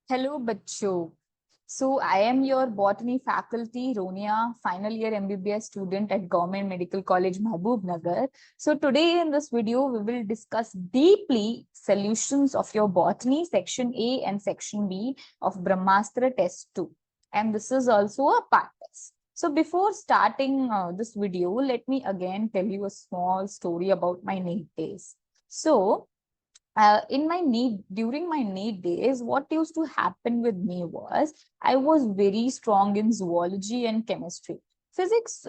Hello, bachcho. So, I am your botany faculty, Ronia, final year MBBS student at Government Medical College, Mahbubnagar. So, today in this video, we will discuss deeply solutions of your botany section A and section B of Brahmastra Test 2. And this is also a part test. So, before starting this video, let me again tell you a small story about my NEET days. So, in my NEET, during my NEET days, what used to happen with me was I was very strong in zoology and chemistry. Physics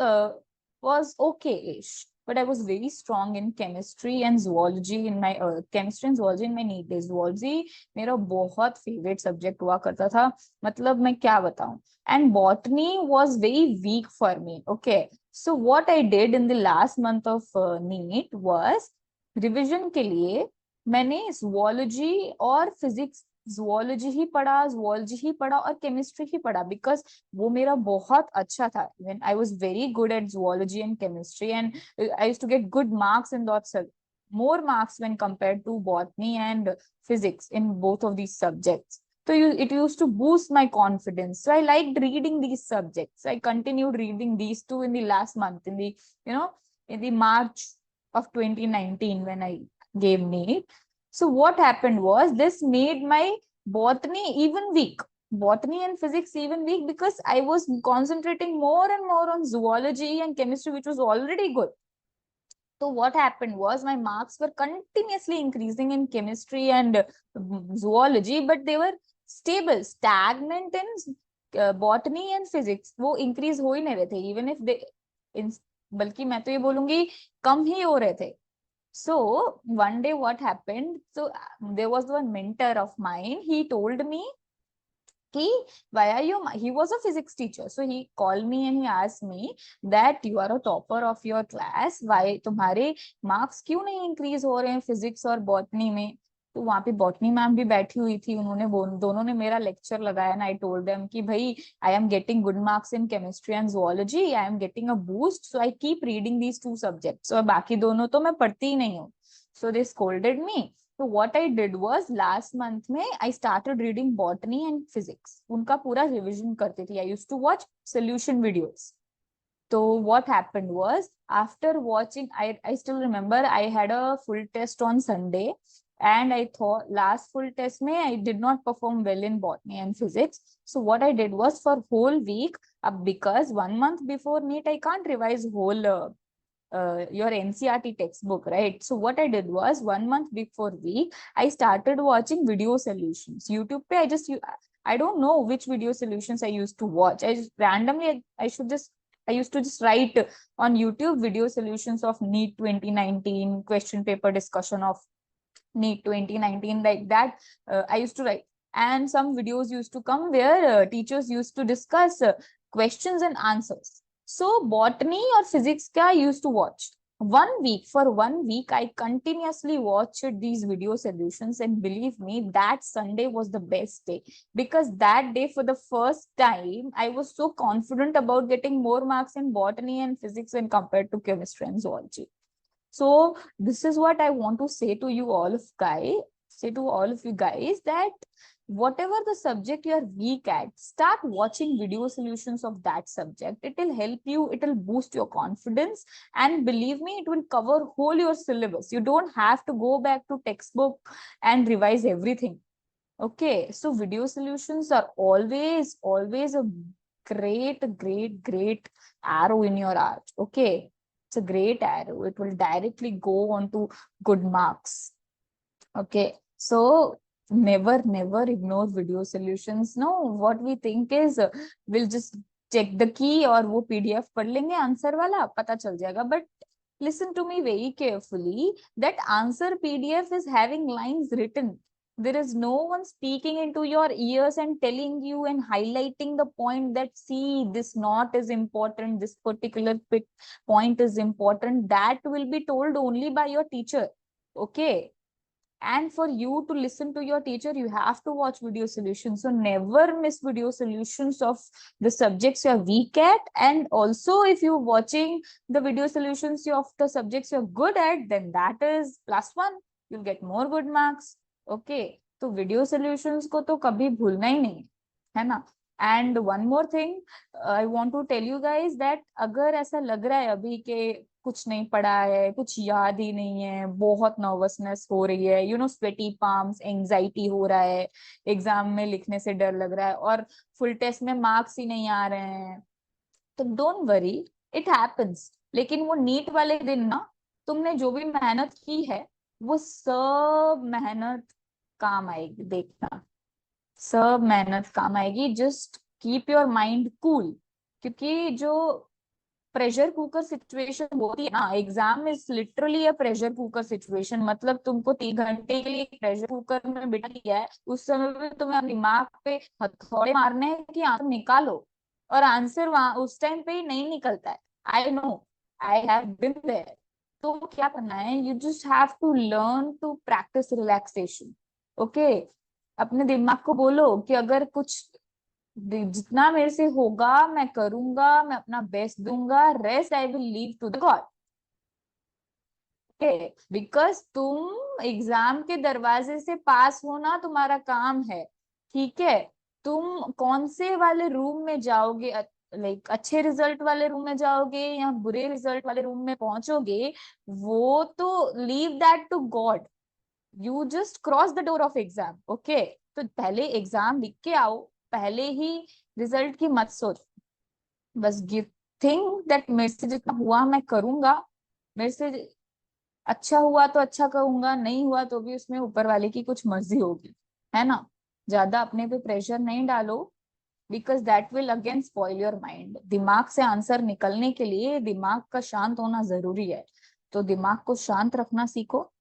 was okay-ish, but I was very strong in chemistry and zoology in my chemistry and zoology in my NEET days. Zoology मेरा बहुत favorite subject हुआ करता था. मतलब मैं क्या बताऊं? And botany was very weak for me. Okay, so what I did in the last month of NEET was revision के लिए मैंने zoology और physics zoology ही पढ़ा और chemistry ही पढ़ा because वो मेरा बहुत अच्छा था. When I was very good at zoology and chemistry and I used to get good marks in those more marks when compared to botany and physics in both of these subjects. So it used to boost my confidence. So I liked reading these subjects. I continued reading these two in the last month, in the in the March of 2019 when I gave NEET. So what happened was this made my botany even weak. Botany and physics even weak because I was concentrating more and more on zoology and chemistry, which was already good. So what happened was my marks were continuously increasing in chemistry and zoology, but they were stable, stagnant in botany and physics. वो increase हो ही नहीं रहे थे, even if they, बल्कि मैं तो ये बोलूंगी कम ही हो रहे थे. So one day what happened? So there was one mentor of mine. He told me, why are you? He was a physics teacher. So he called me and he asked me that you are a topper of your class. Why तुम्हारे marks क्यों नहीं increase हो रहे हैं physics और botany में? तो वहां पे बॉटनी मैम भी बैठी हुई थी. उन्होंने दोनों ने मेरा लेक्चर लगाया ना. आई टोल्ड देम कि भाई I am getting good marks in chemistry and zoology. I am getting a boost. So I keep reading these two subjects. और बाकी दोनों तो मैं पढ़ती ही नहीं हूँ. So they scolded me. So what I did was last month में I started reading botany and physics. उनका पूरा revision करती थी. I used to watch solution videos. So what happened was after watching, I still remember I had a full test on Sunday, and I thought last full test में I did not perform well in botany and physics. So what I did was for whole week, because 1 month before NEET I can't revise whole your NCERT textbook, right? So what I did was 1 month before week, I started watching video solutions. YouTube pe I don't know which video solutions I used to watch. I just randomly I used to just write on YouTube video solutions of NEET 2019, question paper discussion of NEET 2019, like that. I used to write, and some videos used to come where teachers used to discuss questions and answers. So botany or physics I used to watch. 1 week, for 1 week, I continuously watched these video solutions, and believe me, that Sunday was the best day, because that day, for the first time, I was so confident about getting more marks in botany and physics when compared to chemistry and zoology. So this is what I want to say to you all of you guys, that whatever the subject you are weak at, start watching video solutions of that subject. It will help you, it will boost your confidence, and believe me, it will cover whole your syllabus. You don't have to go back to textbook and revise everything. Okay, so video solutions are always a great arrow in your arch. Okay, it's a great arrow. It will directly go on to good marks. Okay, so never ignore video solutions. No, what we think is we'll just check the key और वो PDF पढ़ लेंगे answer वाला पता चल जाएगा. But listen to me very carefully, that answer PDF is having lines written. There is no one speaking into your ears and telling you and highlighting the point that, see, this knot is important, this particular point is important. That will be told only by your teacher. Okay. And for you to listen to your teacher, you have to watch video solutions. So never miss video solutions of the subjects you're weak at. And also, if you're watching the video solutions of the subjects you're good at, then that is +1. You'll get more good marks. Okay. तो video solutions को तो कभी भूलना ही नहीं है ना। And one more thing I want to tell you guys that अगर ऐसा लग रहा है अभी के कुछ नहीं पढ़ा है, कुछ याद ही नहीं है, बहुत नर्वसनेस हो रही है, स्वेटी पाम्स, एंजाइटी हो रहा है, एग्जाम में लिखने से डर लग रहा है और फुल टेस्ट में मार्क्स ही नहीं आ रहे हैं, तो डोंट वरी, इट हैपेंस। लेकिन वो नीट वाले दिन ना, तुमने जो भी मेहनत की है वो सब मेहनत काम आएगी, देखना, सब मेहनत काम आएगी। Just keep your mind cool, क्योंकि जो प्रेशर कुकर सिचुएशन होती है ना, exam is literally a pressure cooker situation. मतलब तुमको 3 घंटे के लिए प्रेशर कुकर में बिठा दिया है, उस समय पे तुम्हें अपने दिमाग पे हथौड़े मारने हैं कि आंसर निकालो, और आंसर वहां उस टाइम पे ही नहीं निकलता है। I know, I have been there. तो क्या करना है, you just have to learn to practice relaxation. Okay, अपने दिमाग को बोलो कि अगर कुछ जितना मेरे से होगा मैं करूंगा, मैं अपना बेस्ट दूंगा, rest I will leave to the God. Okay, because तुम एग्जाम के दरवाजे से पास होना तुम्हारा काम है, ठीक है। तुम कौन से वाले रूम में जाओगे, लाइक अच्छे रिजल्ट वाले रूम में जाओगे या बुरे रिजल्ट वाले रूम में पहुंचोगे, वो तो leave that to God. You just cross the door of exam. Okay, तो पहले एग्जाम लिख के आओ, पहले ही रिजल्ट की मत सोच। बस गिव थिंक दैट मेरे से जितना हुआ मैं करूंगा, मेरे से अच्छा हुआ तो अच्छा कहूंगा, नहीं हुआ तो भी उसमें ऊपर वाले की कुछ मर्जी होगी, है ना। ज्यादा अपने पे प्रेशर नहीं डालो, because that will again spoil your mind. दिमाग से आंसर निकलने के लिए दिमाग का शांत होना जरूरी है, तो दिमाग को शांत रखना सीखो,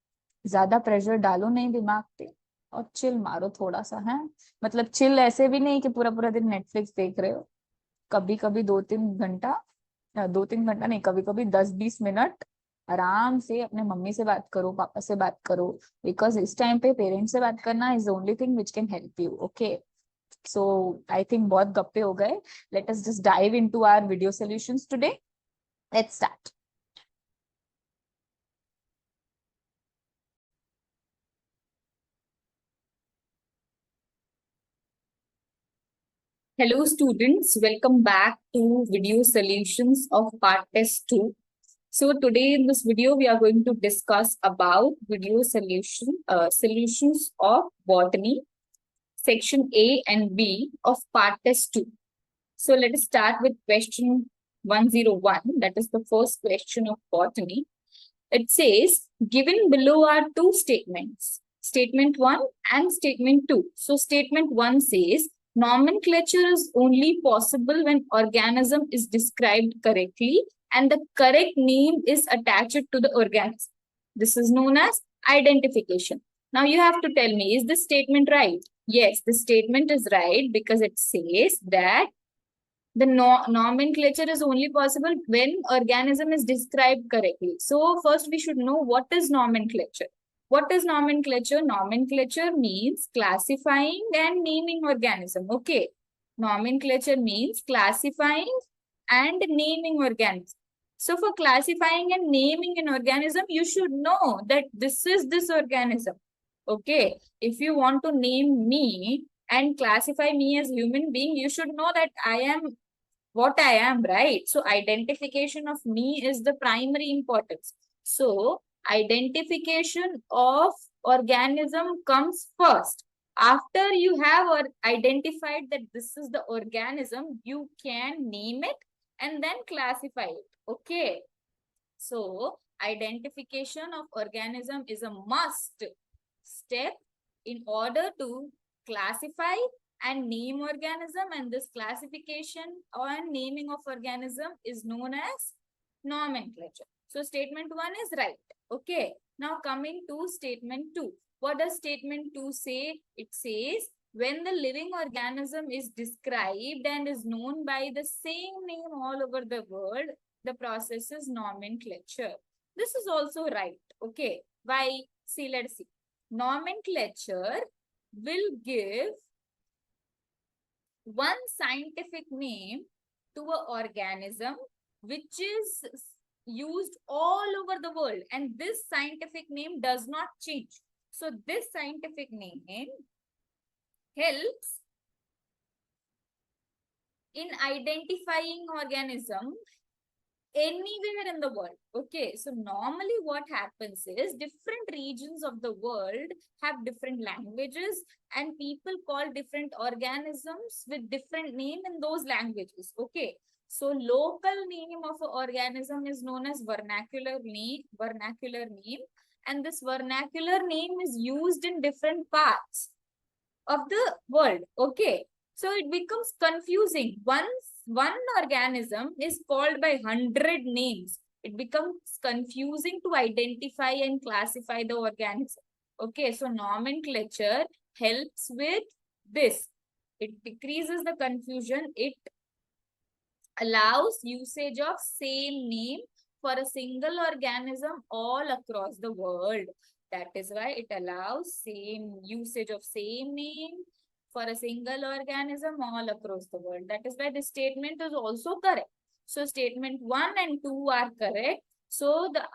ज्यादा प्रेशर डालो नहीं दिमाग पे, और चिल मारो थोड़ा सा, है। मतलब चिल ऐसे भी नहीं कि पूरा पूरा दिन नेटफ्लिक्स देख रहे हो, कभी कभी 2-3 घंटा, 2-3 घंटा नहीं, कभी कभी 10-20 मिनट आराम से अपने मम्मी से बात करो, पापा से बात करो, बिकॉज इस टाइम पे पेरेंट्स से बात करना is only thing which can help you. Okay, so I think बहुत गप्पे हो गए, let us just dive into our video solutions today. Let's start. Hello students, welcome back to video solutions of part test 2. So today in this video we are going to discuss about video solutions of botany section A and B of part test 2. So let us start with question 101, that is the first question of botany. It says, given below are two statements, statement 1 and statement 2. So statement 1 says, nomenclature is only possible when organism is described correctly and the correct name is attached to the organism. This is known as identification. Now you have to tell me, is this statement right? Yes, this statement is right because it says that the nomenclature is only possible when organism is described correctly. So first we should know what is nomenclature. What is nomenclature? Nomenclature means classifying and naming organism. Okay. Nomenclature means classifying and naming organism. So for classifying and naming an organism, you should know that this is this organism. Okay. If you want to name me and classify me as human being, you should know that I am what I am, right? So identification of me is the primary importance. So identification of organism comes first. After you have identified that this is the organism, you can name it and then classify it. Okay. So identification of organism is a must step in order to classify and name organism, and this classification and naming of organism is known as nomenclature. So statement 1 is right. Okay. Now coming to statement 2. What does statement 2 say? It says when the living organism is described and is known by the same name all over the world, the process is nomenclature. This is also right. Okay. Why? See, let's see. Nomenclature will give one scientific name to an organism which is used all over the world, and this scientific name does not change. So this scientific name helps in identifying organism anywhere in the world. Okay, so normally what happens is different regions of the world have different languages and people call different organisms with different name in those languages. Okay, so local name of an organism is known as vernacular name, and this vernacular name is used in different parts of the world. Okay, so it becomes confusing. Once one organism is called by 100 names, it becomes confusing to identify and classify the organism. Okay, so nomenclature helps with this. It decreases the confusion. It allows usage of same name for a single organism all across the world. That is why it allows same usage of same name for a single organism all across the world. That is why this statement is also correct. So statement 1 and 2 are correct. So the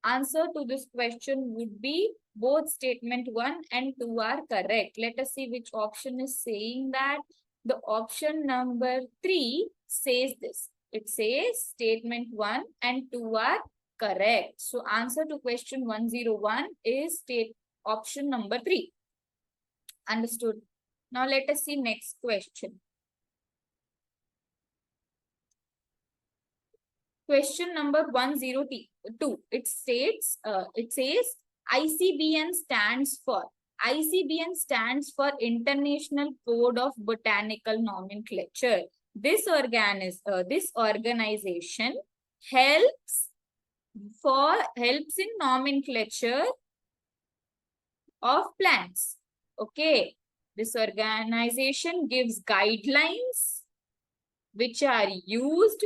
answer to this question would be both statement 1 and 2 are correct. Let us see which option is saying that. The option number 3 says this. It says statement 1 and 2 are correct. So answer to question 101 is option number 3. Understood. Now let us see next question. Question number 102. It says ICBN stands for International Code of Botanical Nomenclature. This organization helps in nomenclature of plants. Okay, this organization gives guidelines which are used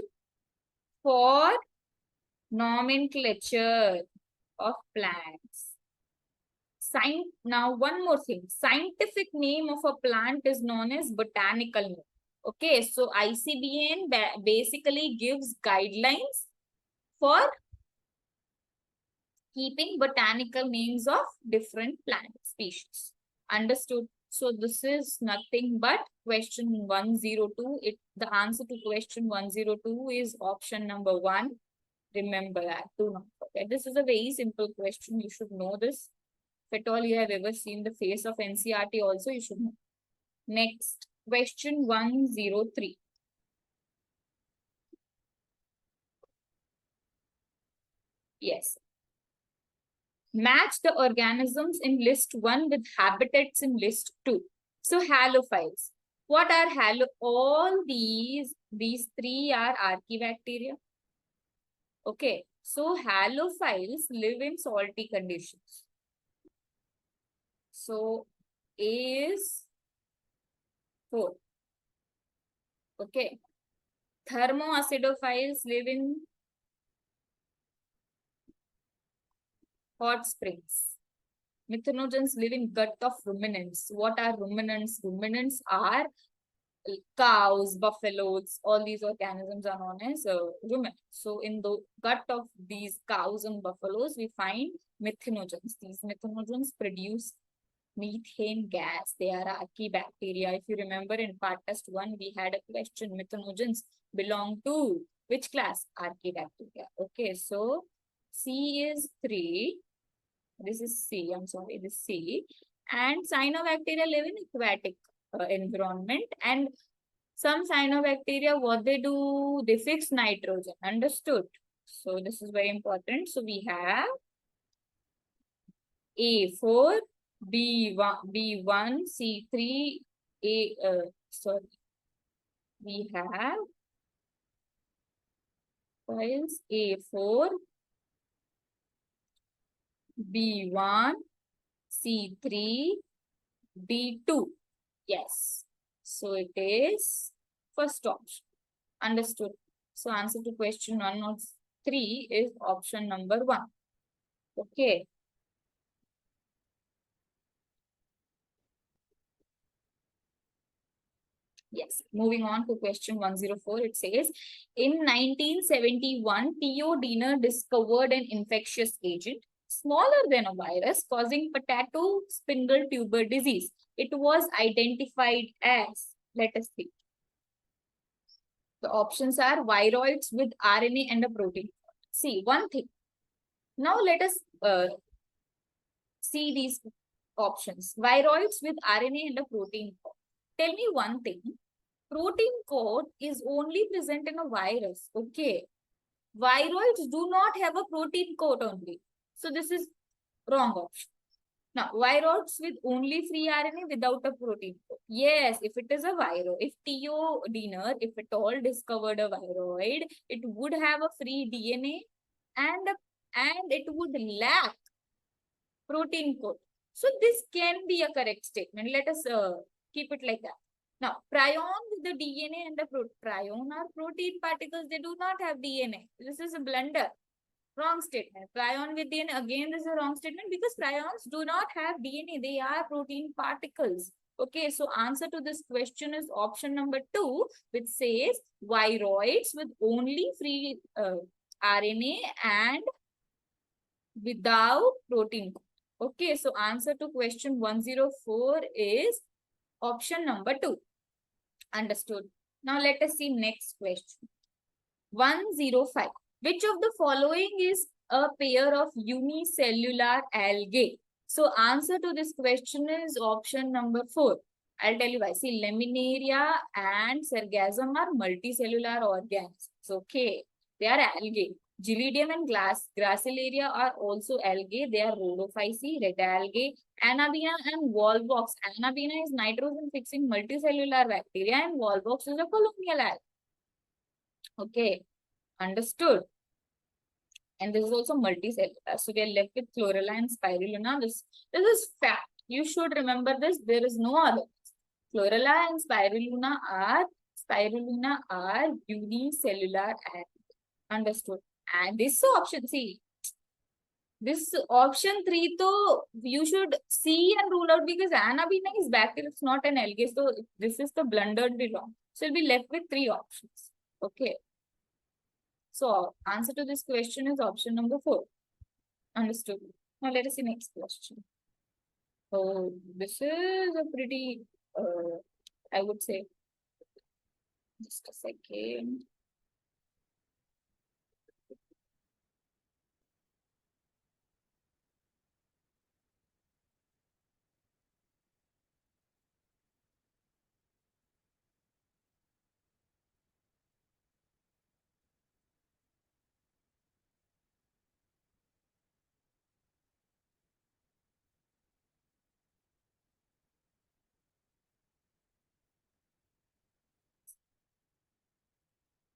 for nomenclature of plants. Now one more thing. Scientific name of a plant is known as botanical name. Okay, so ICBN basically gives guidelines for keeping botanical names of different plant species. Understood? So this is nothing but question 102. The answer to question 102 is option number 1. Remember that. Do not forget. This is a very simple question. You should know this. If at all you have ever seen the face of NCERT also, you should know. Next, question 103. Yes. Match the organisms in list 1 with habitats in list 2. So halophiles. What are all these 3 are archaebacteria. Okay. So halophiles live in salty conditions. So A is 4. Okay. Thermoacidophiles live in hot springs. Methanogens live in gut of ruminants. What are ruminants? Ruminants are cows, buffaloes, all these organisms are known as ruminants. So in the gut of these cows and buffaloes, we find methanogens. These methanogens produce methane gas. They are archaebacteria. If you remember in part test 1, we had a question. Methanogens belong to which class? Archaebacteria. Okay, so C is 3. This is C. I'm sorry, this is C. And cyanobacteria live in aquatic environment, and some cyanobacteria, what they do, they fix nitrogen. Understood? So this is very important. So we have A4, B1, C3, we have files A4, B1, C3, D2. Yes. So it is first option. Understood? So answer to question 103 is option number 1. Okay. Yes. Moving on to question 104, it says, in 1971, Theo Diener discovered an infectious agent smaller than a virus causing potato spindle tuber disease. It was identified as, let us see. The options are viroids with RNA and a protein. See, one thing. Now let us see these options. Viroids with RNA and a protein coat. Tell me one thing. Protein coat is only present in a virus. Okay. Viroids do not have a protein coat only. So this is wrong option. Now, viroids with only free RNA without a protein coat. Yes, if it is a viro, if T.O. Diener, if at all discovered a viroid, it would have a free DNA and it would lack protein coat. So this can be a correct statement. Let us keep it like that. Now, prion with the DNA and the prion are protein particles. They do not have DNA. This is a blunder. Wrong statement. Prion with DNA. Again, this is a wrong statement because prions do not have DNA. They are protein particles. Okay, so answer to this question is option number 2, which says viroids with only free RNA and without protein. Okay, so answer to question 104 is option number 2. Understood. Now let us see next question. 105. Which of the following is a pair of unicellular algae? So answer to this question is option number 4. I'll tell you why. See, Laminaria and Sargassum are multicellular organisms. Okay, they are algae. Gelidium and Gracilaria are also algae. They are rhodophyceae, red algae. Anabina and Volvox. Anabina is nitrogen-fixing multicellular bacteria and Volvox is a colonial algae. Okay, understood. And this is also multicellular. So we are left with Chlorella and Spirulina. This is fact. You should remember this. There is no other. Chlorella and Spirulina are unicellular algae. Understood. And this option, see, this option 3, though, you should see and rule out because Anabina is bacteria, it's not an algae. So this is the blundered wrong. So we'll be left with 3 options. Okay. So answer to this question is option number 4. Understood. Now let us see next question. So this is a pretty, I would say, just a second.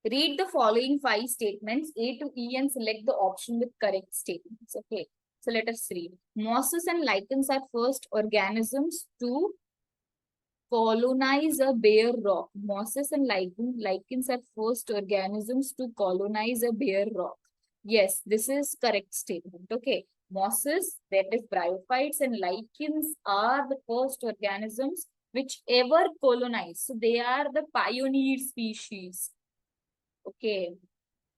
Read the following 5 statements, A to E, and select the option with correct statements. Okay. So let us read. Mosses and lichens are first organisms to colonize a bare rock. Mosses and lichens are first organisms to colonize a bare rock. Yes, this is correct statement. Okay. Mosses, that is bryophytes, and lichens are the first organisms which ever colonize. So they are the pioneer species. Okay,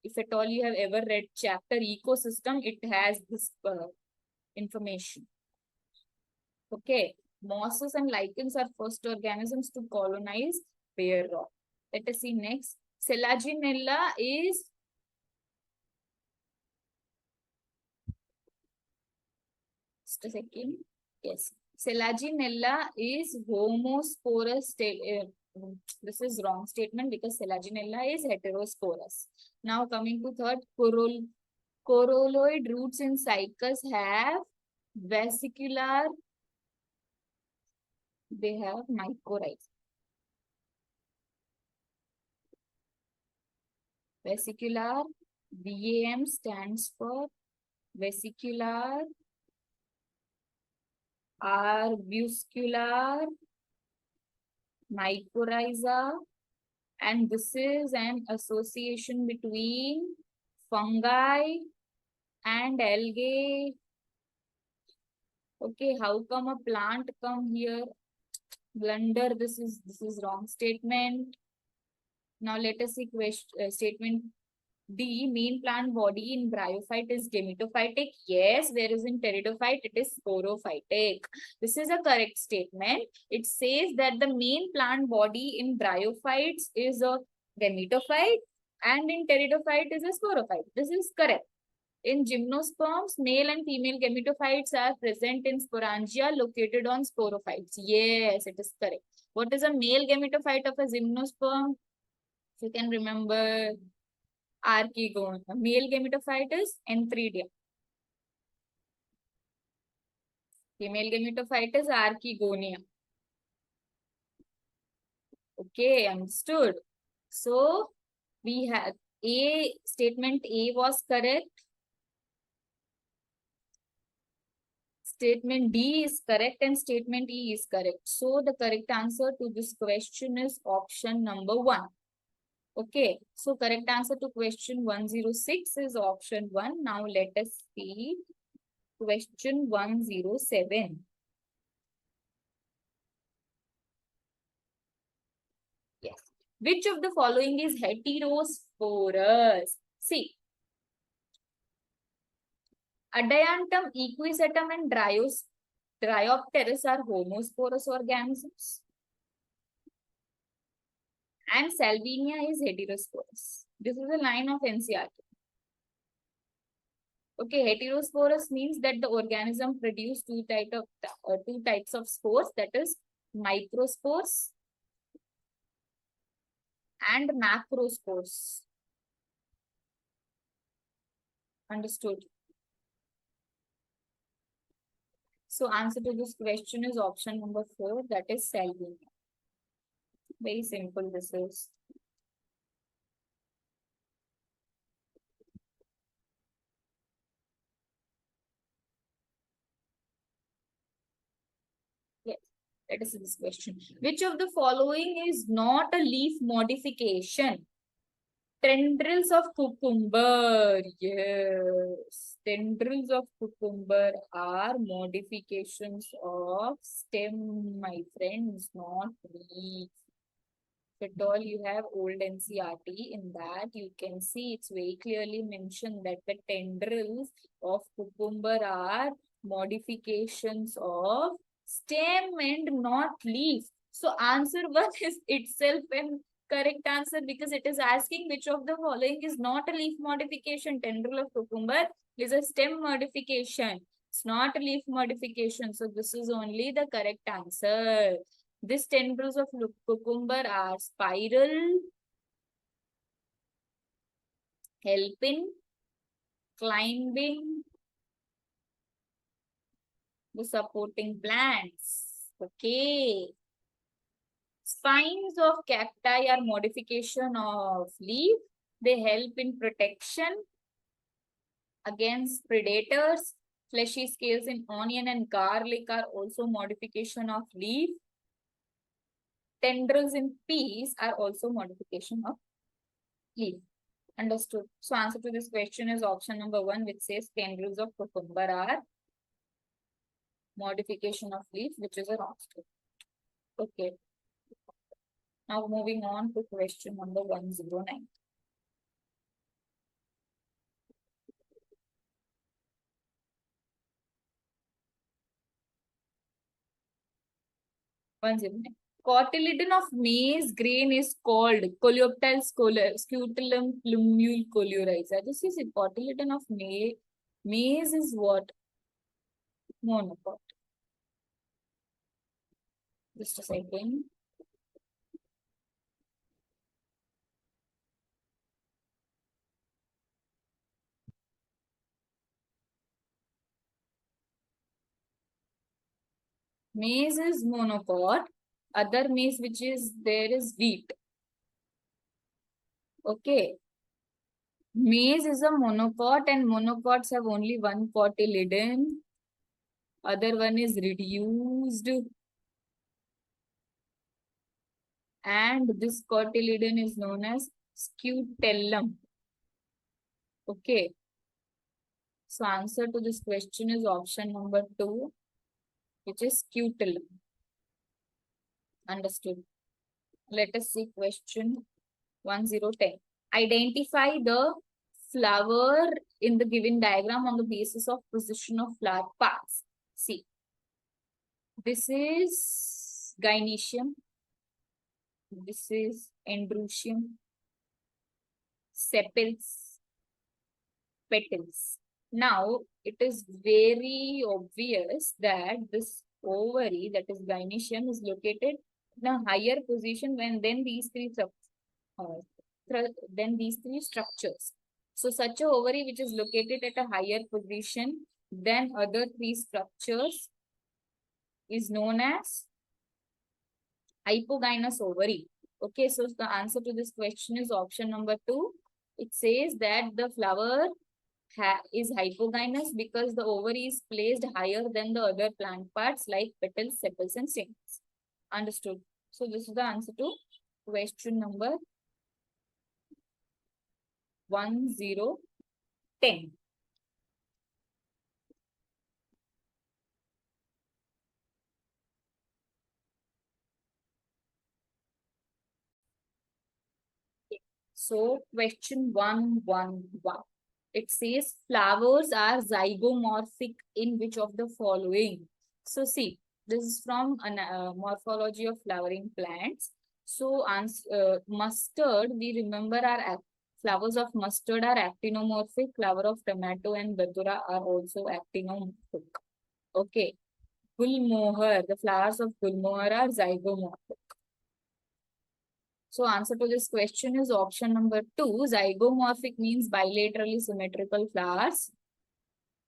if at all you have ever read chapter ecosystem, it has this information. Okay, mosses and lichens are first organisms to colonize bare rock. Let us see next. Selaginella is just a second. Yes, Selaginella is homosporous. This is wrong statement because Selaginella is heterosporous. Now coming to third, coralloid roots in cycas have vesicular, they have mycorrhiza. Vesicular, VAM stands for vesicular arbuscular mycorrhiza, and this is an association between fungi and algae. Okay, how come a plant come here? Blunder, this is wrong statement. Now let us see question, statement D, main plant body in bryophyte is gametophytic. Yes, there is in pteridophyte, it is sporophytic. This is a correct statement. It says that the main plant body in bryophytes is a gametophyte and in pteridophyte is a sporophyte. This is correct. In gymnosperms, male and female gametophytes are present in sporangia located on sporophytes. Yes, it is correct. What is a male gametophyte of a gymnosperm? If you can remember, archegonia. Male gametophyte is Enthridia. Female gametophyte is archegonia. Okay, understood. So, we have statement A was correct. Statement D is correct and statement E is correct. So, the correct answer to this question is option number 1. Okay, so correct answer to question 106 is option 1. Now, let us see question 107. Yes. Which of the following is heterosporous? See, Adiantum, Equisetum and Dryopteris are homosporous organisms. And Salvinia is heterosporous. This is a line of NCERT. Okay, heterosporous means that the organism produces two types of spores, that is microspores and macrospores. Understood? So answer to this question is option number 4, that is Salvinia. Very simple this is. Yes, let us see this question. Which of the following is not a leaf modification? Tendrils of cucumber. Yes. Tendrils of cucumber are modifications of stem, my friends, not leaf. If at all you have old NCERT, in that you can see it's very clearly mentioned that the tendrils of cucumber are modifications of stem and not leaf. So answer 1 is itself an correct answer because it is asking which of the following is not a leaf modification. Tendril of cucumber is a stem modification. It's not a leaf modification. So this is only the correct answer. These tendrils of cucumber are spiral, helping, climbing, the supporting plants. Okay. Spines of cacti are modification of leaf. They help in protection against predators. Fleshy scales in onion and garlic are also modification of leaf. Tendrils in peas are also modification of leaf. Understood. So answer to this question is option number 1, which says tendrils of cucumber are modification of leaf, which is a wrong statement. Okay. Now moving on to question number 109. Cotyledon of maize grain is called Coleoptile scutellum plumule coluoriza. This is it. Cotyledon of maize is what? Monocot. Just a second. Maize is monocot. Other maize which is there is wheat. Okay. Maize is a monocot and monocots have only one cotyledon. Other one is reduced. And this cotyledon is known as scutellum. Okay. So answer to this question is option number 2, which is scutellum. Understood. Let us see question 1010. Identify the flower in the given diagram on the basis of position of flower parts. See, this is gynoecium, this is androecium, sepals, petals. Now, it is very obvious that this ovary, that is gynoecium, is located in a higher position than these three structures. So, such a ovary which is located at a higher position than other three structures is known as hypogynous ovary. Okay, so the answer to this question is option number 2. It says that the flower is hypogynous because the ovary is placed higher than the other plant parts like petals, sepals, and stamens. Understood? So this is the answer to question number 10. So question 111. It says flowers are zygomorphic in which of the following? So see, this is from morphology of flowering plants. So mustard, we remember flowers of mustard are actinomorphic. Flower of tomato and datura are also actinomorphic. Okay. Gulmohar, the flowers of gulmohar are zygomorphic. So answer to this question is option number 2. Zygomorphic means bilaterally symmetrical flowers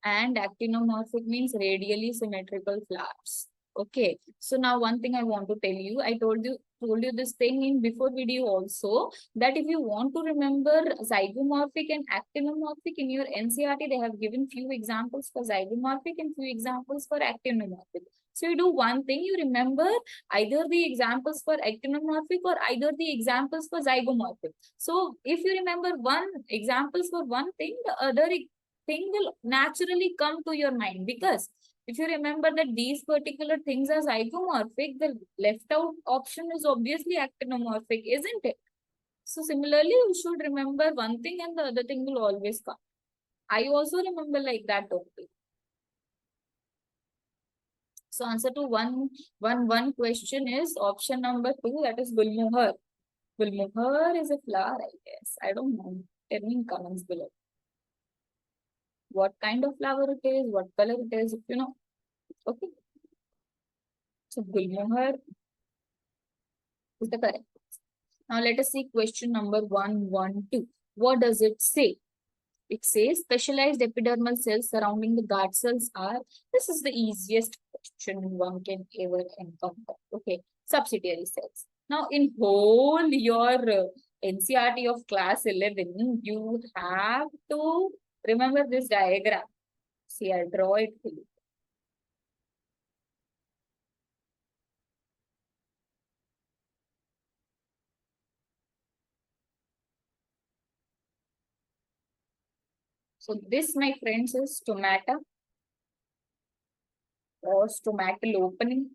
and actinomorphic means radially symmetrical flowers. Okay. So now one thing I want to tell you, I told you this thing in before video also, that if you want to remember zygomorphic and actinomorphic in your NCERT, they have given few examples for zygomorphic and few examples for actinomorphic. So you do one thing, you remember either the examples for actinomorphic or either the examples for zygomorphic. So if you remember one examples for one thing, the other thing will naturally come to your mind, because if you remember that these particular things are zygomorphic, the left out option is obviously actinomorphic, isn't it? So similarly, you should remember one thing and the other thing will always come. I also remember like that only. So answer to one question is option number 2, that is gulmohar. Gulmohar is a flower, I guess. I don't know. Tell me in comments below what kind of flower it is, what color it is, if you know. Okay. So gulmohar is the correct. Now let us see question number 112. What does it say? It says specialized epidermal cells surrounding the guard cells are, this is the easiest question one can ever encounter. Okay, subsidiary cells. Now in whole your NCERT of class 11, you have to remember this diagram. See, I'll draw it for you. So this, my friends, is stomata or stomatal opening.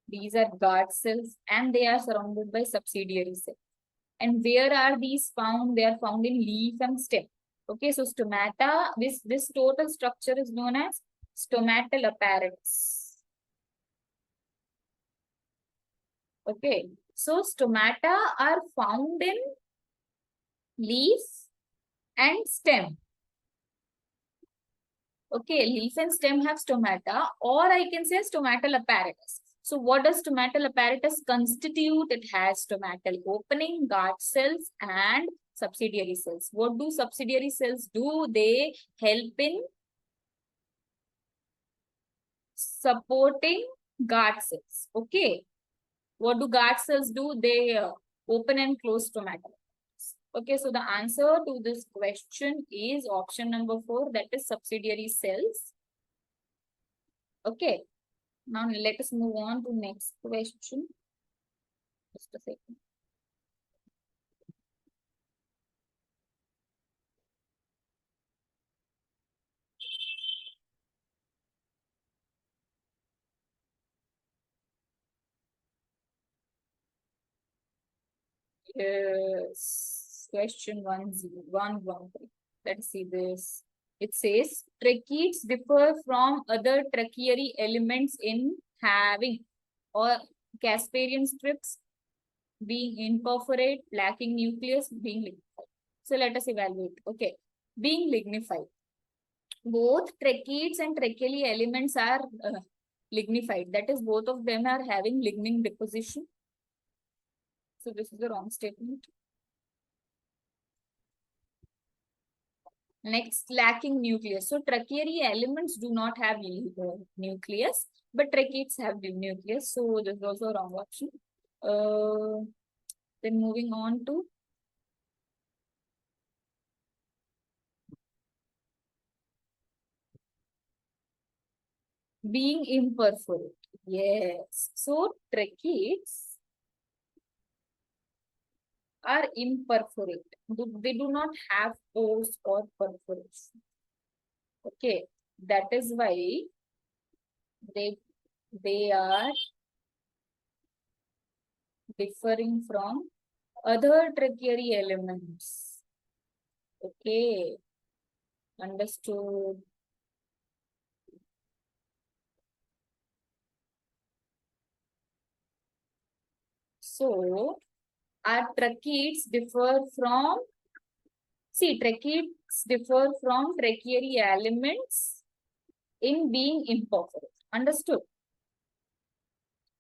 These are guard cells and they are surrounded by subsidiary cells. And where are these found? They are found in leaf and stem. Okay, so stomata, this total structure is known as stomatal apparatus. Okay, so stomata are found in leaf and stem. Okay, leaf and stem have stomata, or I can say stomatal apparatus. So what does stomatal apparatus constitute? It has stomatal opening, guard cells, and subsidiary cells. What do subsidiary cells do? They help in supporting guard cells. Okay. What do guard cells do? They open and close stomatal. Okay, so the answer to this question is option number 4, that is subsidiary cells. Okay. Now let us move on to next question. Just a second. Yes. question 10113. Let's see this. It says tracheids differ from other tracheary elements in having or Casparian strips, being imperforate, lacking nucleus, being lignified. So let us evaluate. Okay, being lignified. Both tracheids and tracheally elements are lignified. That is, both of them are having lignin deposition. So this is the wrong statement. Next, lacking nucleus. So tracheary elements do not have nucleus, but tracheids have the nucleus. So this is also a wrong option. Then moving on to being imperforate. Yes. So tracheids are imperforate. They do not have pores or perforation. Okay. That is why they are differing from other tracheary elements. Okay. Understood. So, our tracheids differ from, tracheids differ from tracheary elements in being imperforate. Understood?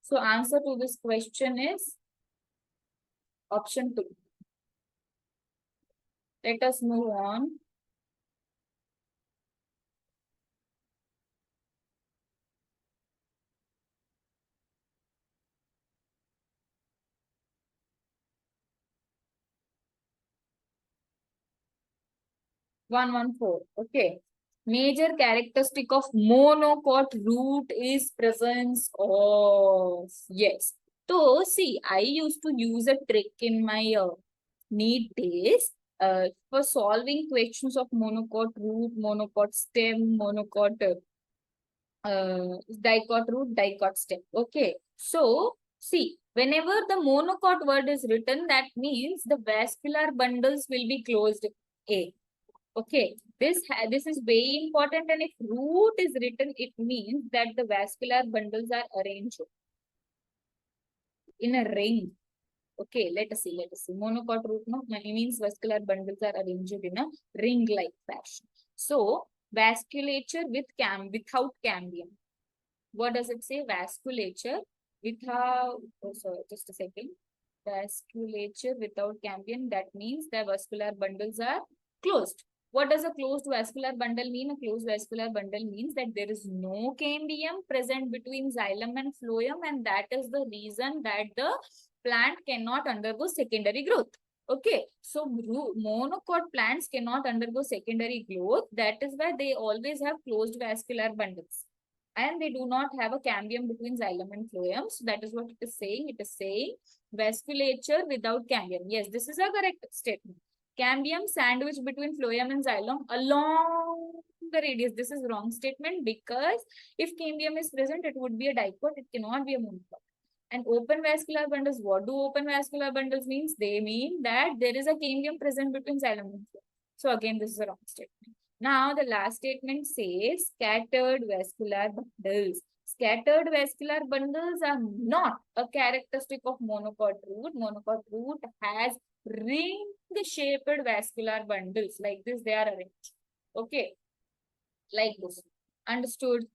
So, answer to this question is option 2. Let us move on. One one four. Okay. Major characteristic of monocot root is presence of, yes. So see, I used to use a trick in my NEET days for solving questions of monocot root, monocot stem, monocot dicot root, dicot stem. Okay. So see, whenever the monocot word is written, that means the vascular bundles will be closed A. Okay, this is very important, and if root is written, it means that the vascular bundles are arranged in a ring. Okay, let us see. Monocot root means vascular bundles are arranged in a ring-like fashion. So, vasculature without cambium. What does it say? Vasculature without, oh sorry, just a second. Vasculature without cambium, that means the vascular bundles are closed. What does a closed vascular bundle mean? A closed vascular bundle means that there is no cambium present between xylem and phloem, and that is the reason that the plant cannot undergo secondary growth. Okay, so monocot plants cannot undergo secondary growth. That is why they always have closed vascular bundles. And they do not have a cambium between xylem and phloem. So that is what it is saying. It is saying vasculature without cambium. Yes, this is a correct statement. Cambium sandwiched between phloem and xylem along the radius. This is wrong statement because if cambium is present, it would be a dicot. It cannot be a monocot. And open vascular bundles, what do open vascular bundles means? They mean that there is a cambium present between xylem and phloem. So again, this is a wrong statement. Now the last statement says scattered vascular bundles. Scattered vascular bundles are not a characteristic of monocot root. Monocot root has ring-shaped vascular bundles. Like this, they are arranged. Okay. Like this. Understood?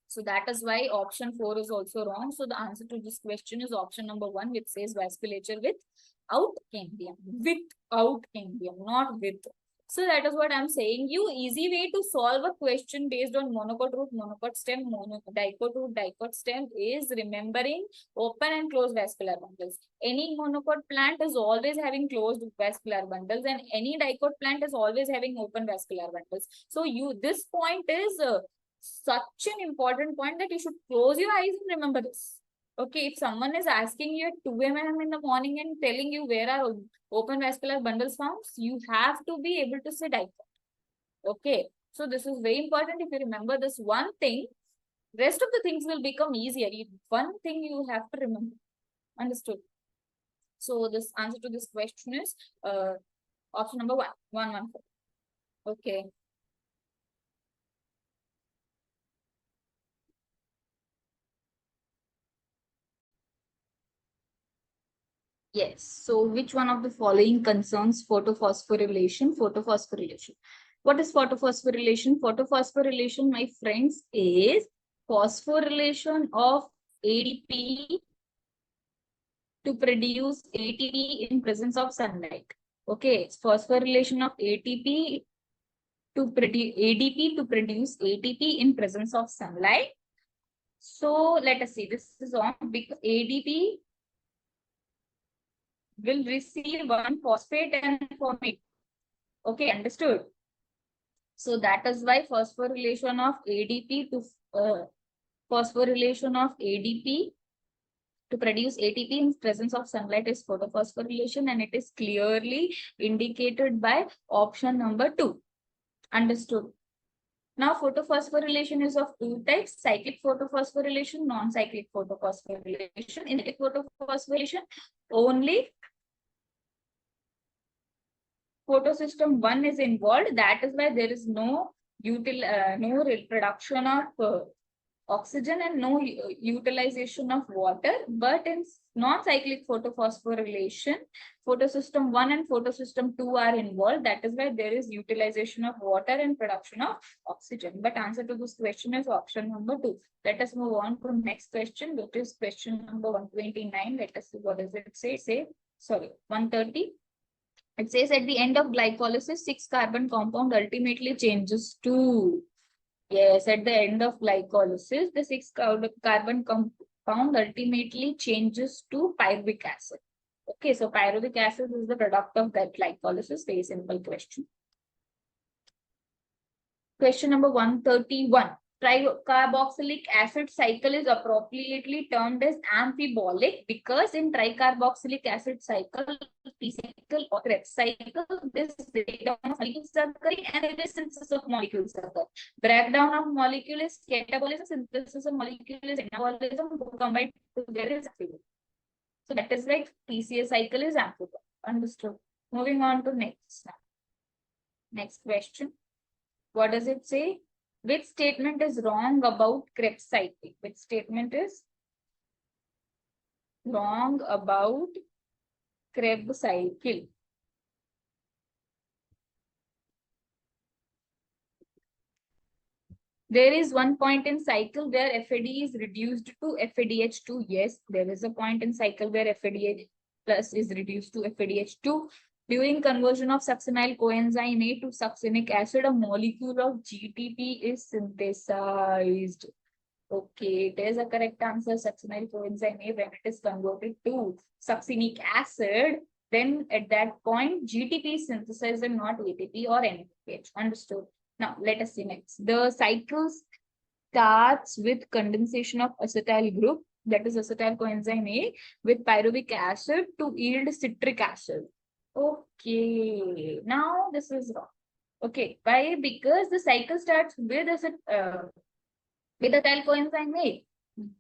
So that is why option 4 is also wrong. So the answer to this question is option number 1, which says vasculature without cambium. Without cambium, not with. So that is what I'm saying. You easy way to solve a question based on monocot root, monocot stem, dicot root, dicot stem is remembering open and closed vascular bundles. Any monocot plant is always having closed vascular bundles, and any dicot plant is always having open vascular bundles. So this point is such an important point that you should close your eyes and remember this. Okay, if someone is asking you at 2 a.m. in the morning and telling you where are open vascular bundles found, you have to be able to say dicot. Okay, so this is very important. If you remember this one thing, rest of the things will become easier. One thing you have to remember. Understood? So this answer to this question is option number 114. Okay. Yes. So which one of the following concerns photophosphorylation? Photophosphorylation. What is photophosphorylation? Photophosphorylation, my friends, is phosphorylation of ADP to produce ATP in presence of sunlight. Okay, it's phosphorylation of ATP to produce ADP to produce ATP in presence of sunlight. So let us see. This is on because ADP will receive one phosphate and form it. Okay, understood. So that is why phosphorylation of ADP to phosphorylation of ADP to produce ATP in presence of sunlight is photophosphorylation, and it is clearly indicated by option number 2. Understood. Now, photophosphorylation is of two types: cyclic photophosphorylation, non-cyclic photophosphorylation. In cyclic photophosphorylation, only photosystem 1 is involved. That is why there is no production of oxygen and no utilization of water. But in non-cyclic photophosphorylation, photosystem 1 and photosystem 2 are involved. That is why there is utilization of water and production of oxygen. But answer to this question is option number 2. Let us move on to next question, which is question number 129. Let us see what does it say. 130. It says at the end of glycolysis, 6 carbon compound ultimately changes to. Yes, at the end of glycolysis, the 6 carbon compound ultimately changes to pyruvic acid. Okay, so pyruvic acid is the product of that glycolysis. Very simple question. Question number 131. Tricarboxylic acid cycle is appropriately termed as amphibolic because in tricarboxylic acid cycle, P-cycle or Krebs cycle, this breakdown of molecules occurring and there is synthesis of molecules occur. Breakdown of molecule is catabolism, synthesis of molecule is anabolism, both combined together is amphibolic. So that is like PCA cycle is amphibolic. Understood. Moving on to next question. What does it say? Which statement is wrong about Krebs cycle? Which statement is wrong about Krebs cycle? There is one point in cycle where FAD is reduced to FADH2. Yes, there is a point in cycle where FADH plus is reduced to FADH2. During conversion of succinyl coenzyme A to succinic acid, a molecule of GTP is synthesized. Okay, it is a correct answer. Succinyl coenzyme A, when it is converted to succinic acid, then at that point, GTP is synthesized and not ATP or NADH. Understood. Now, let us see next. The cycle starts with condensation of acetyl group, that is acetyl coenzyme A, with pyruvic acid to yield citric acid. Okay, now this is wrong. Okay, why? Because the cycle starts with acetyl coenzyme A,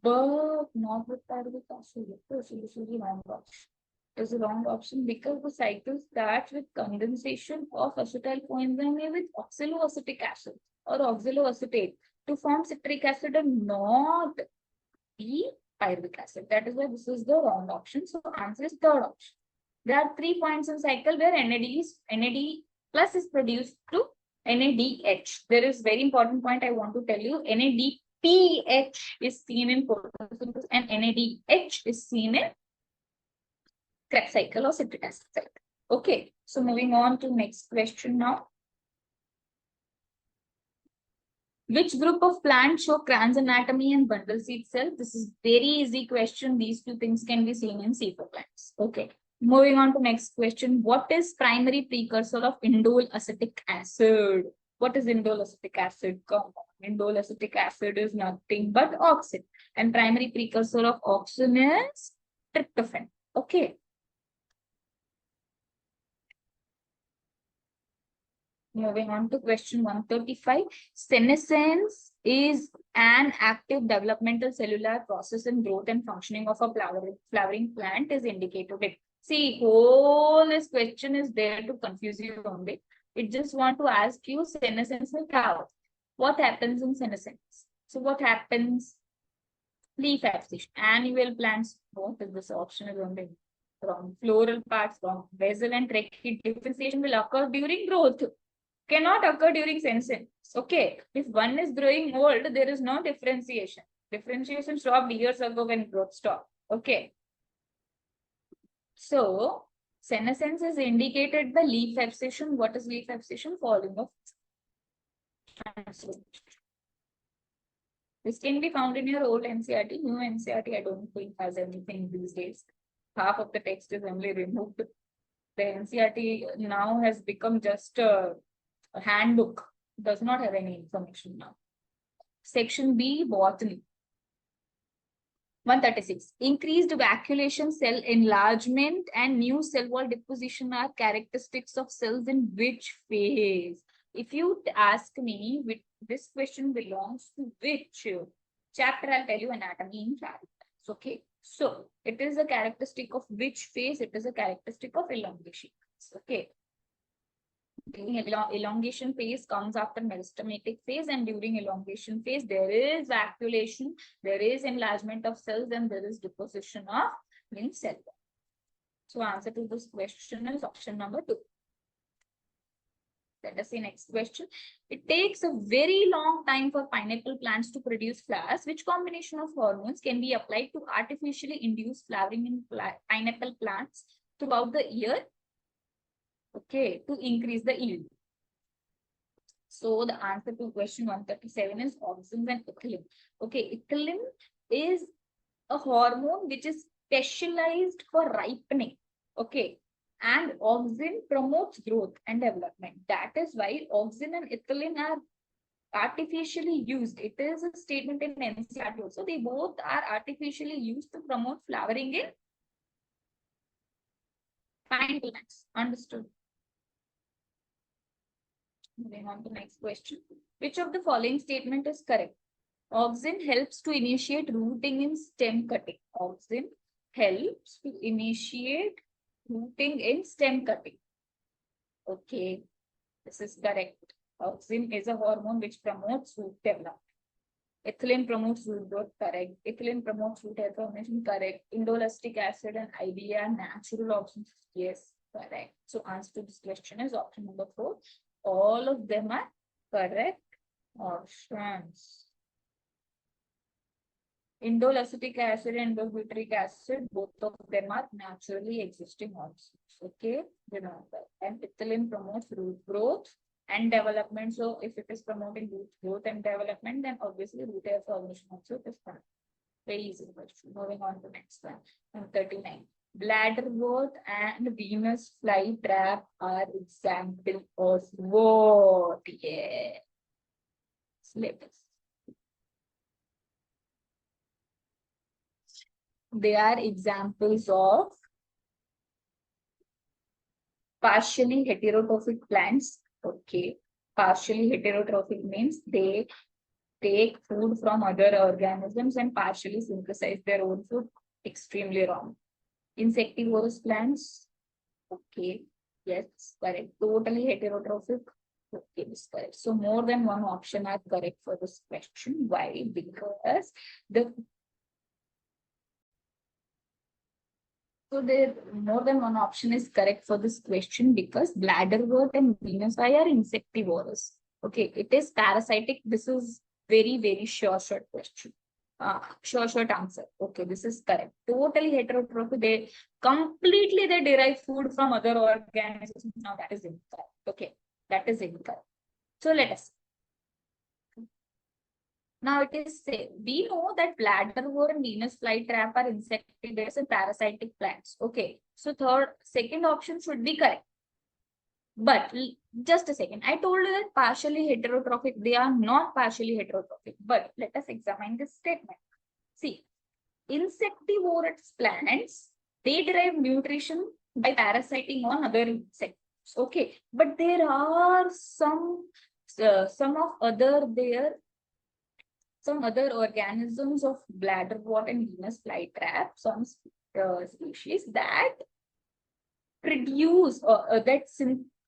but not with pyruvic acid. So this is the wrong option. Is the wrong option because the cycle starts with condensation of acetyl coenzyme A with oxaloacetic acid or oxaloacetate to form citric acid and not the pyruvic acid. That is why this is the wrong option. So answer is third option. There are 3 points in cycle where NAD plus is produced to NADH. There is very important point I want to tell you. NADPH is seen in photosynthesis and NADH is seen in Krebs cycle or citric acid cycle. Okay, so moving on to next question now. Which group of plants show crans anatomy and bundle seed cell? This is very easy question. These two things can be seen in C4 plants. Okay, moving on to next question. What is primary precursor of indole acetic acid? What is indole acetic acid compound? Indole acetic acid is nothing but auxin, and primary precursor of auxin is tryptophan. Okay. Moving on to question 135. Senescence is an active developmental cellular process in growth and functioning of a flowering plant is indicated See, whole this question is there to confuse you only. It just want to ask you senescence में क्या होता है? What happens in senescence? So what happens? Leaf abscission. Annual plants. What is this option is only wrong. Floral parts wrong. Basal and trachea differentiation will occur during growth. Cannot occur during senescence. Okay. If one is growing old, there is no differentiation. Differentiation stopped years ago when growth stopped. Okay. So, senescence is indicated by leaf abscission. What is leaf abscission? Falling of. This can be found in your old NCERT. New NCERT, I don't think has anything these days. Half of the text is only removed. The NCERT now has become just a handbook. Does not have any information now. Section B, Botany. 136. Increased vacuolation, cell enlargement, and new cell wall deposition are characteristics of cells in which phase? If you ask me, this question belongs to which chapter, I'll tell you anatomy in chapter. Okay. So it is a characteristic of which phase? It is a characteristic of elongation. Okay. Elongation phase comes after meristematic phase, and during elongation phase, there is vacuolation, there is enlargement of cells, and there is deposition of new cell wall. So answer to this question is option number 2. Let us see next question. It takes a very long time for pineapple plants to produce flowers. Which combination of hormones can be applied to artificially induce flowering in pineapple plants throughout the year? Okay, to increase the yield. So the answer to question 137 is auxin and ethylene. Okay, ethylene is a hormone which is specialized for ripening. Okay, and auxin promotes growth and development. That is why auxin and ethylene are artificially used. It is a statement in NCERT also. They both are artificially used to promote flowering in pineapple plants. Understood? Moving on to next question. Which of the following statement is correct? Auxin helps to initiate rooting in stem cutting. Auxin helps to initiate rooting in stem cutting. Okay, this is correct. Auxin is a hormone which promotes root development. Ethylene promotes root growth, correct. Ethylene promotes root hair formation, correct. Indolacetic acid and IBA are natural options. Yes, correct. So answer to this question is option number 4. All of them are correct options. Indolacetic acid and butyric acid, both of them are naturally existing hormones. Okay, remember. And ethylene promotes root growth and development. So if it is promoting root growth and development, then obviously root hair formation also is fine. Very easy question. Moving on to next one. 39. Bladderwort and Venus flytrap are example of what? Yeah. Syllabus. They are examples of partially heterotrophic plants. Okay. Partially heterotrophic means they take food from other organisms and partially synthesize their own food. Extremely wrong. Insectivorous plants. Okay. Yes, correct. Totally heterotrophic. Okay, this is correct. So more than one option are correct for this question. Why? Because the there more than one option is correct for this question because bladderwort and Venus fly are insectivorous. Okay, it is parasitic. This is very short question. Short answer. Okay, this is correct. Totally heterotrophic. They completely derive food from other organisms. Now that is incorrect. Okay, that is incorrect. So let us. Now it is say we know that bladderwort and Venus flytrap are insectivorous and parasitic plants. Okay, so second option should be correct. But just a second, I told you that partially heterotrophic. They are not partially heterotrophic. But let us examine this statement. See, insectivorous plants, they derive nutrition by parasiting on other insects. Okay, but there are some other organisms of bladderwort and Venus flytrap, some species that produce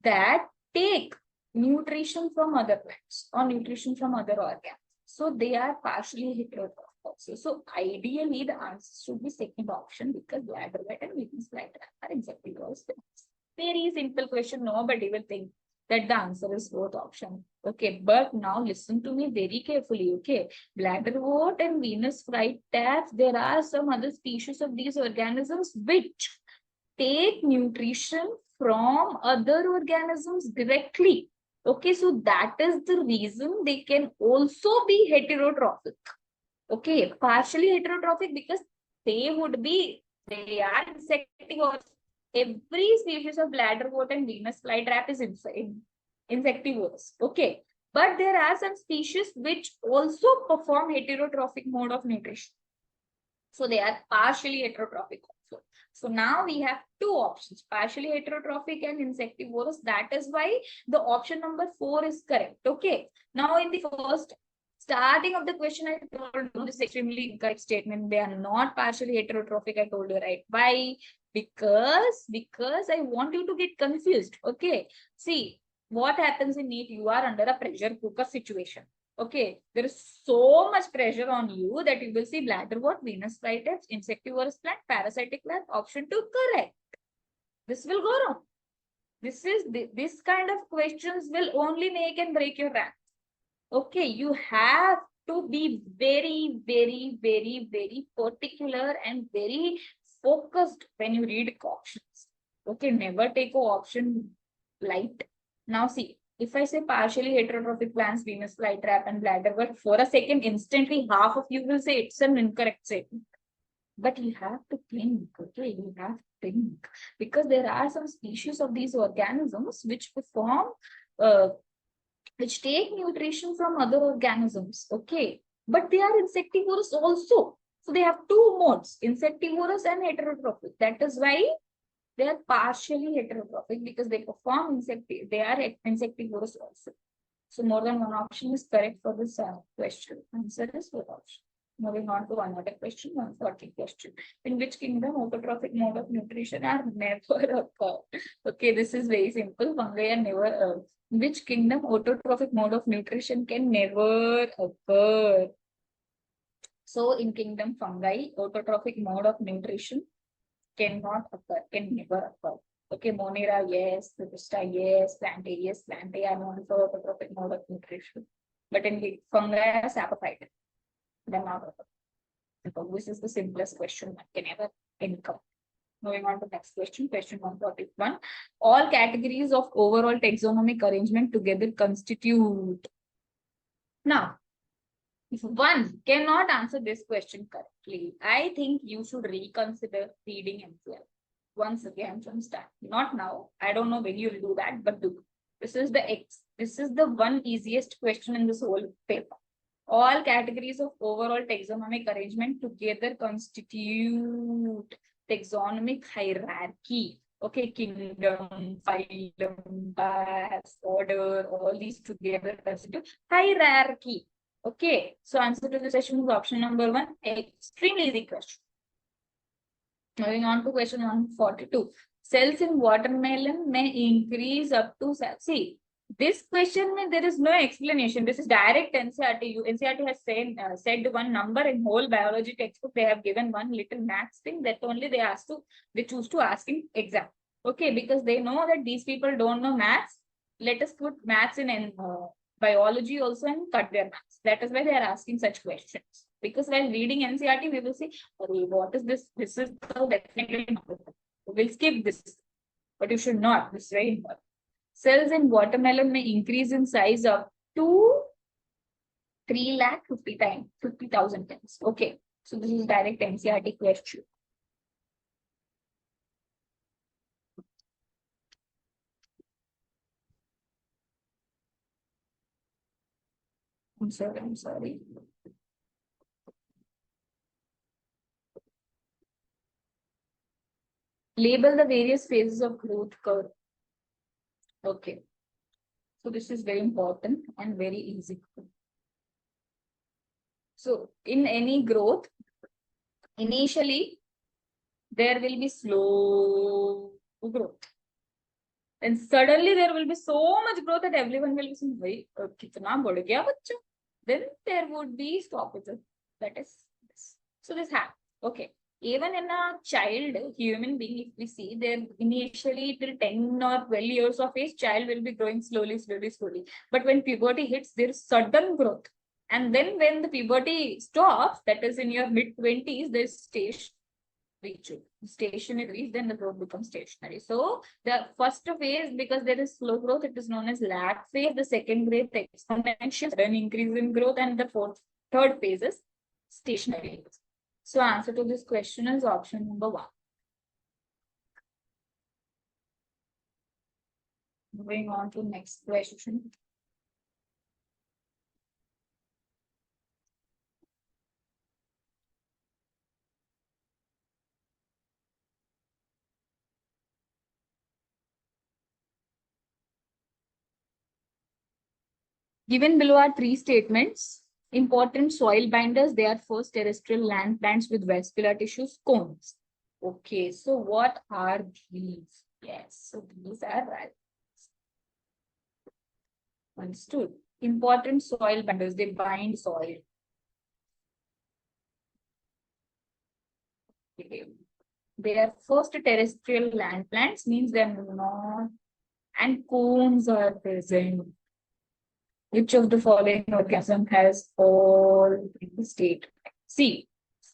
that take nutrition from other plants or nutrition from other organs. So they are partially heterotrophic also. So ideally the answer should be second option because bladder wet and weakness bladder are insectivorous. Very simple question. Nobody will think that the answer is both option. Okay, but now listen to me very carefully. Okay, bladderwort and venous flytrap, there are some other species of these organisms which take nutrition from other organisms directly. Okay, so that is the reason they can also be heterotrophic. Okay, partially heterotrophic because they are insectivorous. Every species of bladderwort and venous flytrap is insectivorous. Okay, but there are some species which also perform heterotrophic mode of nutrition. So they are partially heterotrophic also. So now we have two options, partially heterotrophic and insectivorous. That is why the option number 4 is correct. Okay. Now in the first starting of the question, I told you this extremely incorrect statement. They are not partially heterotrophic. I told you, right? Why? Because I want you to get confused. Okay. See, what happens in NEET? You are under a pressure cooker situation. Okay, there is so much pressure on you that you will see bladderwort, venous flytrap, insectivorous plant, parasitic plant. Option 2 correct. This will go wrong. This kind of questions will only make and break your rank. Okay, you have to be very, very, very, very particular and very focused when you read options. Okay, never take an option light. Now see, if I say partially heterotrophic plants, venous flytrap and bladderwort, for a second, instantly half of you will say it's an incorrect statement. But you have to think, okay, you have to think. Because there are some species of these organisms which perform, which take nutrition from other organisms, okay? But they are insectivorous also. So they have two modes, insectivorous and heterotrophic. That is why they are partially heterotrophic because they perform they are insectivorous also. So more than one option is correct for this question. Answer is fourth option. Moving on to another question, 140 question. In which kingdom autotrophic mode of nutrition are never occur? Okay, this is very simple. Fungi are never. In which kingdom autotrophic mode of nutrition can never occur? So in kingdom fungi, autotrophic mode of nutrition cannot occur, can never occur. Okay, Monera, yes, Robusta, yes, Plantae, yes, Plantae are known for autotrophic mode of nutrition. But in the fungi, saprophyte, they're not occur. So this is the simplest question that can ever income. Moving on to next question, question 141. All categories of overall taxonomic arrangement together constitute. Now, if one cannot answer this question correctly, I think you should reconsider reading NCERT once again from start. Not now. I don't know when you'll do that, but do. This is the one easiest question in this whole paper. All categories of overall taxonomic arrangement together constitute taxonomic hierarchy. Okay, kingdom, phylum, class, order, all these together constitute hierarchy. Okay, so answer to the question is option number 1. Extremely easy question. Moving on to question 142. Cells in watermelon may increase up to, see, this question, there is no explanation. This is direct NCERT. NCERT has said one number in whole biology textbook. They have given one little maths thing that only they choose to ask in exam. Okay, because they know that these people don't know maths. Let us put maths in biology also and cut their maths. That is why they are asking such questions. Because while reading NCERT, we will say, what is this? This is so definitely not. We'll skip this. But you should not. This is very important. Cells in watermelon may increase in size up to 350,000 times. Okay. So this is direct NCERT question. I'm sorry. Label the various phases of growth curve. Okay. So this is very important and very easy. So in any growth, initially, there will be slow growth. And suddenly there will be so much growth that everyone will be saying, "Bhai, kitna बढ़ गया बच्चा?" Then there would be stoppages. That is this. So this happens. Okay. Even in a child, human being, if we see, there initially till 10 or 12 years of age, child will be growing slowly, slowly, slowly. But when puberty hits, there is sudden growth. And then when the puberty stops, that is in your mid-20s, there's stage stationary, then the growth becomes stationary. So the first phase, because there is slow growth, it is known as lag phase. The second phase, exponential, sudden increase in growth, and the third phase is stationary. So answer to this question is option number 1. Moving on to next question. Given below are 3 statements. Important soil binders, they are first terrestrial land plants with vascular tissues, cones. Okay, so what are these? Yes, so these are right. Understood. Important soil binders, they bind soil. Okay. They are first terrestrial land plants, means they are not, and cones are present. Which of the following organism has all three states? See,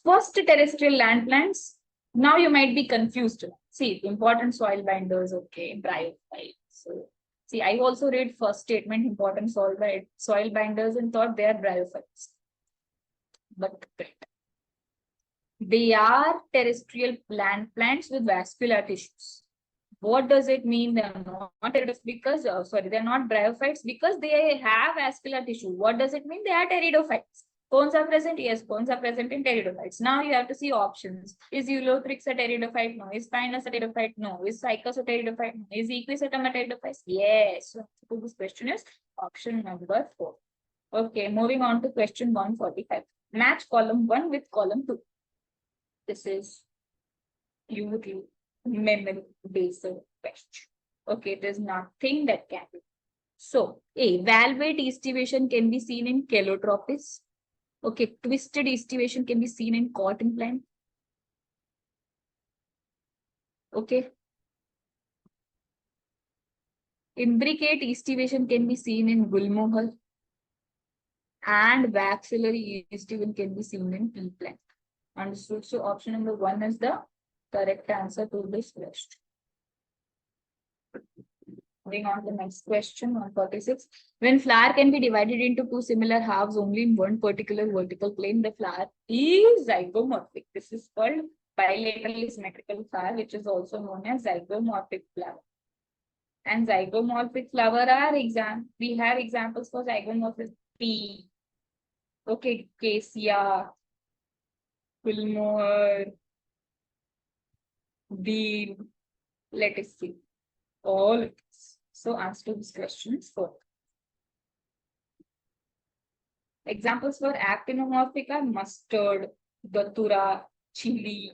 first terrestrial land plants. Now you might be confused. See, important soil binders, okay, bryophytes. So, see, I also read first statement, important soil binders, and thought they are bryophytes. But correct. They are terrestrial land plants with vascular tissues. What does it mean? They are not because they're not bryophytes because they have vascular tissue. What does it mean? They are pteridophytes. Cones are present? Yes, cones are present in pteridophytes. Now you have to see options. Is Eulothrix a pteridophyte? No. Is Pinus a pteridophyte? No. Is Cycas a pteridophyte? No. Is Equisetum a pteridophyte? Yes. So this question is option number 4. Okay, moving on to question 145. Match column 1 with column 2. This is memory based question. Okay, there's nothing that can be. So, A, valvate estivation can be seen in Calotropis. Okay, twisted estivation can be seen in cotton plant. Okay. Imbricate estivation can be seen in Gulmohar. And waxillary estivation can be seen in pea plant. Understood? So, option number 1 is the correct answer to this question. Moving on to the next question, 146. When flower can be divided into two similar halves only in one particular vertical plane, the flower is zygomorphic. This is called bilaterally symmetrical flower, which is also known as zygomorphic flower. And zygomorphic flower are we have examples for zygomorphic pea. Okay, cassia, Gulmohar, bean. Let us see. All of this. So answer to this question is 4. Examples for actinomorphic are mustard, datura, chili.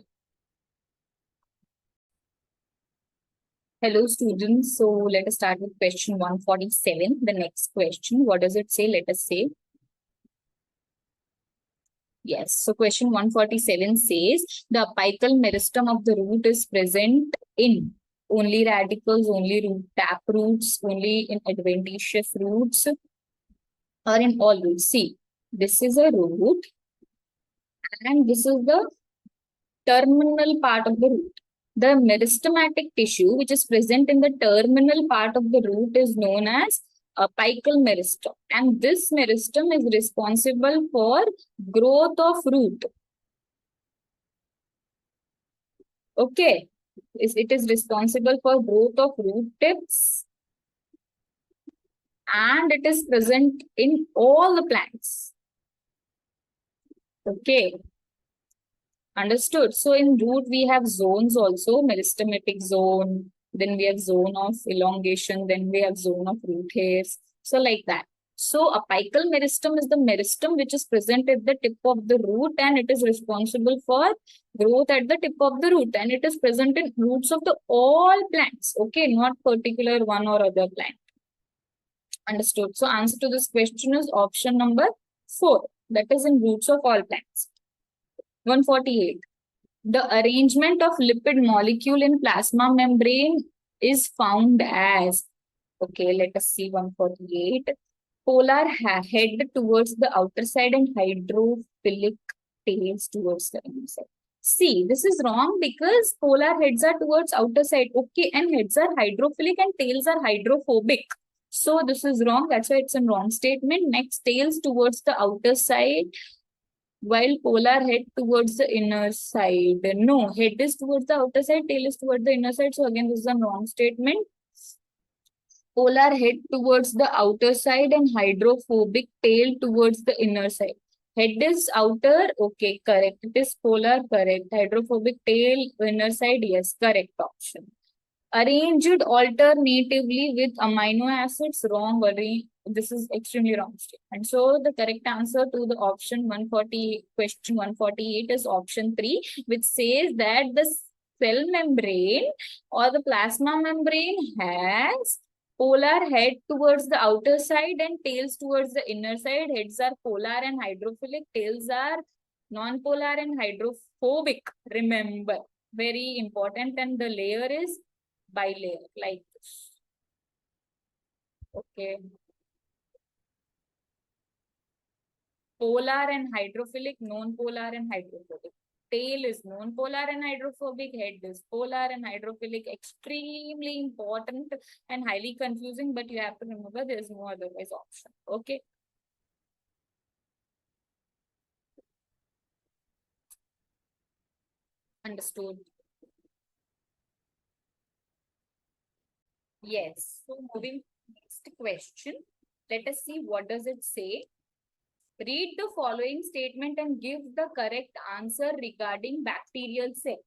Hello students, so let us start with question 147. The next question, what does it say? Let us say. Yes, so question 147 says the apical meristem of the root is present in only radicals, only root tap roots, only in adventitious roots, or in all roots. See, this is a root and this is the terminal part of the root. The meristematic tissue which is present in the terminal part of the root is known as apical meristem, and this meristem is responsible for growth of root. Okay, it is responsible for growth of root tips, and it is present in all the plants. Okay, understood. So in root we have zones also, meristematic zone, then we have zone of elongation, then we have zone of root hairs. So like that. So apical meristem is the meristem which is present at the tip of the root, and it is responsible for growth at the tip of the root, and it is present in roots of the all plants. Okay, not particular one or other plant. Understood. So answer to this question is option number 4. That is in roots of all plants. 148. The arrangement of lipid molecule in plasma membrane is found as. Okay, let us see 148. Polar head towards the outer side and hydrophilic tails towards the inner side. See, this is wrong because polar heads are towards outer side. Okay, and heads are hydrophilic and tails are hydrophobic. So this is wrong. That's why it's a wrong statement. Next, tails towards the outer side, while polar head towards the inner side. No, head is towards the outer side, tail is towards the inner side. So again, this is a wrong statement. Polar head towards the outer side and hydrophobic tail towards the inner side. Head is outer, okay, correct. It is polar, correct. Hydrophobic tail, inner side, yes, correct option. Arranged alternatively with amino acids, wrong. This is extremely wrong statement. So the correct answer to the option 140, question 148 is option 3, which says that the cell membrane or the plasma membrane has polar head towards the outer side and tails towards the inner side. Heads are polar and hydrophilic, tails are non-polar and hydrophobic. Remember, very important, and the layer is bilayer like this. Okay. Polar and hydrophilic, non-polar and hydrophobic. Tail is non-polar and hydrophobic, head is polar and hydrophilic. Extremely important and highly confusing, but you have to remember there is no otherwise option. Okay. Understood. Yes. So moving to next question. Let us see what does it say. Read the following statement and give the correct answer regarding bacterial cell.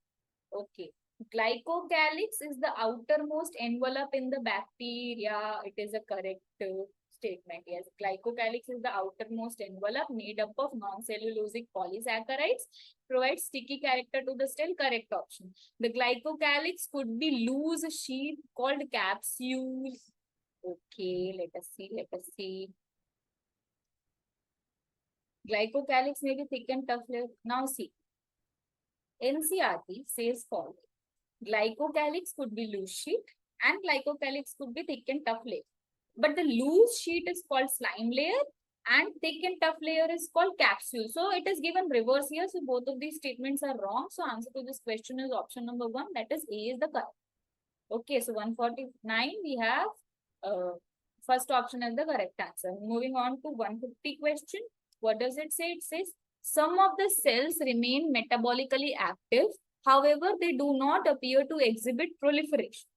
Okay. Glycocalyx is the outermost envelope in the bacteria. It is a correct statement. Yes. Glycocalyx is the outermost envelope made up of non-cellulosic polysaccharides. Provides sticky character to the cell. Correct option. The glycocalyx could be loose sheath called capsule. Okay. Let us see. Let us see. Glycocalyx may be thick and tough layer. Now see. NCERT says following. Glycocalyx could be loose sheet and glycocalyx could be thick and tough layer. But the loose sheet is called slime layer and thick and tough layer is called capsule. So it is given reverse here. So both of these statements are wrong. So answer to this question is option number 1. That is A is the correct. Okay, so 149 we have first option as the correct answer. Moving on to 150 question. What does it say? It says some of the cells remain metabolically active. However, they do not appear to exhibit proliferation.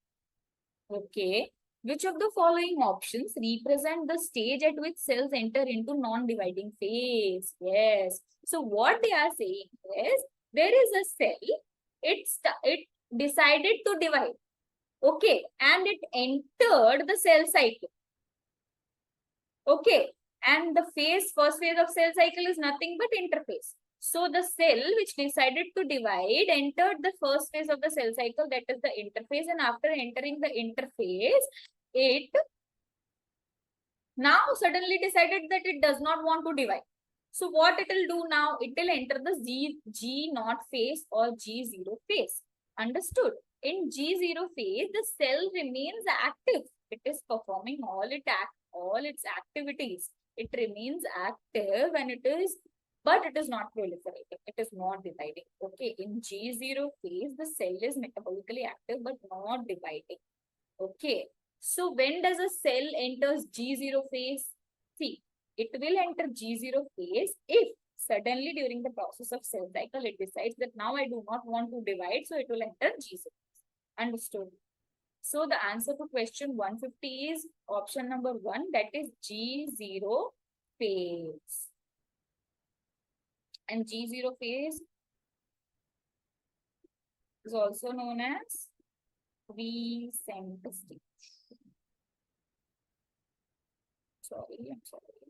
Okay. Which of the following options represent the stage at which cells enter into non-dividing phase? Yes. So what they are saying is there is a cell. It decided to divide. Okay. And it entered the cell cycle. Okay. And the first phase of cell cycle is nothing but interphase. So the cell which decided to divide entered the first phase of the cell cycle, that is the interphase, and after entering the interphase, it now suddenly decided that it does not want to divide. So what it will do now? It will enter the G0 phase or G0 phase. Understood? In G0 phase, the cell remains active. It is performing all its activities. It remains active and but it is not proliferating. It is not dividing. Okay, in G0 phase, the cell is metabolically active but not dividing. Okay, so when does a cell enters G0 phase? See, it will enter G0 phase if suddenly during the process of cell cycle, it decides that now I do not want to divide, so it will enter G0. Understood? So the answer to question 150 is option number 1, that is G0 phase. And G0 phase is also known as quiescent stage. sorry.